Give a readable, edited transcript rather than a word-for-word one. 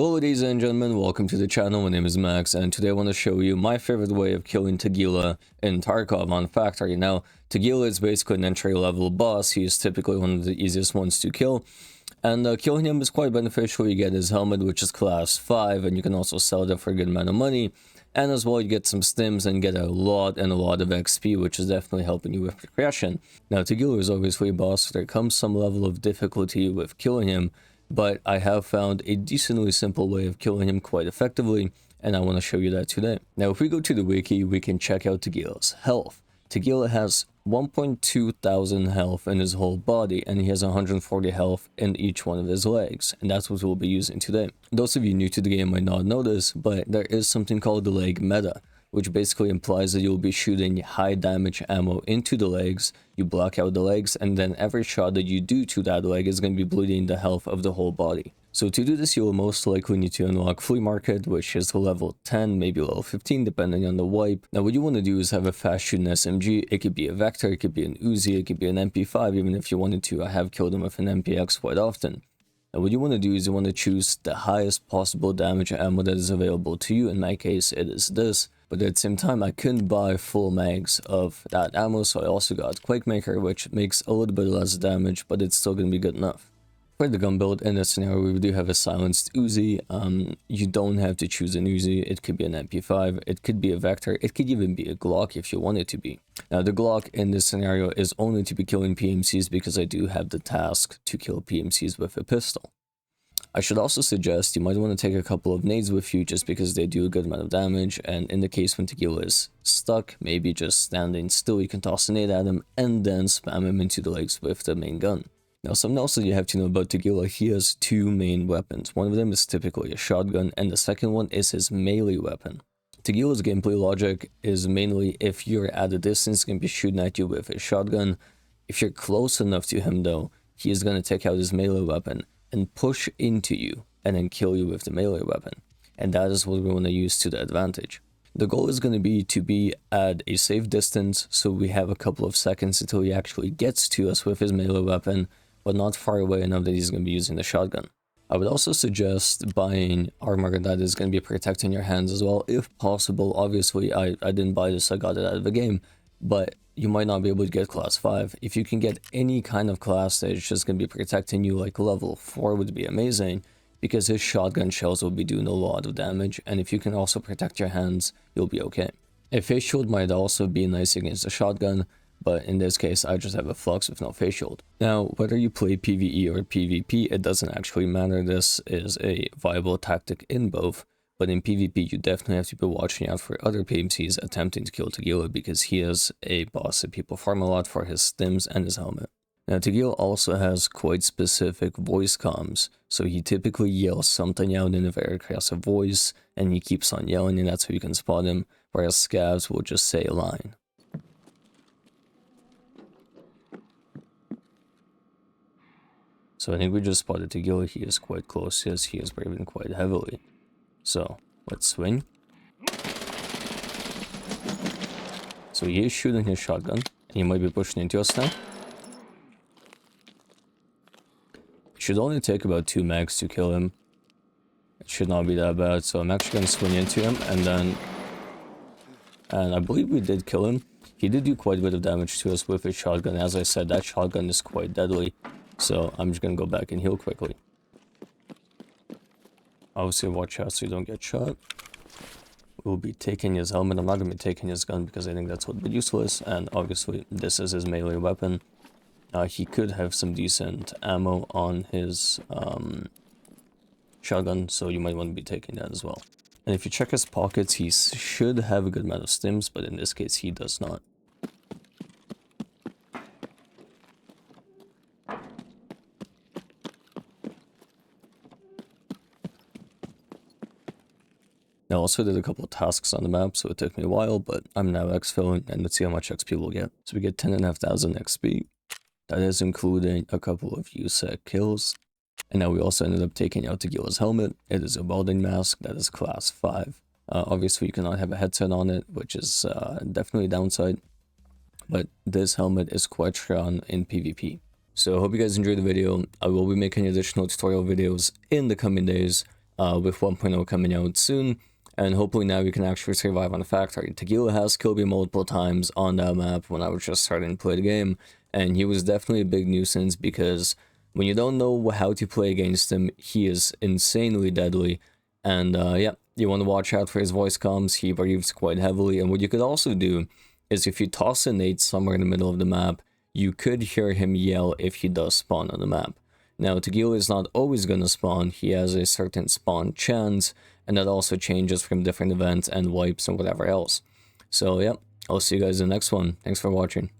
Hello ladies and gentlemen, welcome to the channel. My name is Max and today I want to show you my favorite way of killing Tagilla in Tarkov on Factory. Now, Tagilla is basically an entry level boss. He is typically one of the easiest ones to kill. And killing him is quite beneficial. You get his helmet, which is class 5, and you can also sell that for a good amount of money. And as well, you get some stims and get a lot of XP, which is definitely helping you with progression. Now, Tagilla is obviously a boss, so there comes some level of difficulty with killing him. But I have found a decently simple way of killing him quite effectively, and I want to show you that today. Now, if we go to the wiki, we can check out Tagilla's health. Tagilla has 1.2 thousand health in his whole body, and he has 140 health in each one of his legs, and that's what we'll be using today. Those of you new to the game might not know this, but there is something called the leg meta, which basically implies that you'll be shooting high damage ammo into the legs, you block out the legs, and then every shot that you do to that leg is going to be bleeding the health of the whole body. So to do this, you will most likely need to unlock Flea Market, which is level 10, maybe level 15, depending on the wipe. Now what you want to do is have a fast shooting SMG. It could be a Vector, it could be an Uzi, it could be an MP5, even if you wanted to. I have killed him with an MPX quite often. Now what you want to do is you want to choose the highest possible damage ammo that is available to you. In my case, it is this. But at the same time, I couldn't buy full mags of that ammo, so I also got Quakemaker, which makes a little bit less damage, but it's still going to be good enough. For the gun build, in this scenario, we do have a silenced Uzi. You don't have to choose an Uzi. It could be an MP5, it could be a Vector, it could even be a Glock if you want it to be. Now, the Glock in this scenario is only to be killing PMCs because I do have the task to kill PMCs with a pistol. I should also suggest you might want to take a couple of nades with you just because they do a good amount of damage, and in the case when Tagilla is stuck, maybe just standing still, you can toss a nade at him and then spam him into the legs with the main gun. Now, something else that you have to know about Tagilla, he has two main weapons. One of them is typically a shotgun, and the second one is his melee weapon. Tagilla's gameplay logic is mainly if you're at a distance, he can be shooting at you with a shotgun. If you're close enough to him though, he is going to take out his melee weapon and push into you and then kill you with the melee weapon. And that is what we want to use to the advantage. The goal is going to be at a safe distance, so we have a couple of seconds until he actually gets to us with his melee weapon, but not far away enough that he's going to be using the shotgun. I would also suggest buying armor that is going to be protecting your hands as well, if possible. Obviously, I didn't buy this, I got it out of the game, but you might not be able to get class 5. If you can get any kind of class that is just going to be protecting you, like level 4 would be amazing, because his shotgun shells will be doing a lot of damage, and if you can also protect your hands, you'll be okay. A face shield might also be nice against the shotgun, but in this case, I just have a flux with no face shield. Now, whether you play PvE or PvP, it doesn't actually matter. This is a viable tactic in both. But in PvP, you definitely have to be watching out for other PMCs attempting to kill Tagilla, because he is a boss that people farm a lot for his stims and his helmet. Now, Tagilla also has quite specific voice comms, so he typically yells something out in a very aggressive voice, and he keeps on yelling, and that's how you can spot him, whereas scavs will just say a line. So I think we just spotted Tagilla. He is quite close, yes, he is breathing quite heavily. So, let's swing. So he is shooting his shotgun, and he might be pushing into us now. It should only take about 2 mags to kill him. It should not be that bad, so I'm actually going to swing into him, and I believe we did kill him. He did do quite a bit of damage to us with his shotgun. As I said, that shotgun is quite deadly, so I'm just going to go back and heal quickly. Obviously, watch out so you don't get shot. We'll be taking his helmet. I'm not going to be taking his gun because I think that's what would be useless. And obviously, this is his melee weapon. He could have some decent ammo on his shotgun, so you might want to be taking that as well. And if you check his pockets, he should have a good amount of stims, but in this case, he does not. Now, I also did a couple of tasks on the map, so it took me a while, but I'm now exfilling, and let's see how much XP we'll get. So we get 10,500 XP. That is including a couple of USEC kills. And now we also ended up taking out Tagilla's helmet. It is a welding mask that is class 5. Obviously, you cannot have a headset on it, which is definitely a downside. But this helmet is quite strong in PvP. So I hope you guys enjoyed the video. I will be making additional tutorial videos in the coming days. with 1.0 coming out soon. And hopefully now you can actually survive on the factory. Tagilla has killed me multiple times on that map when I was just starting to play the game, and he was definitely a big nuisance because when you don't know how to play against him, he is insanely deadly. And yeah, you want to watch out for his voice comms. He breathes quite heavily, and what you could also do is if you toss a nade somewhere in the middle of the map, you could hear him yell if he does spawn on the map. Now, Tagilla is not always going to spawn. He has a certain spawn chance, and that also changes from different events and wipes and whatever else. So yeah, I'll see you guys in the next one. Thanks for watching.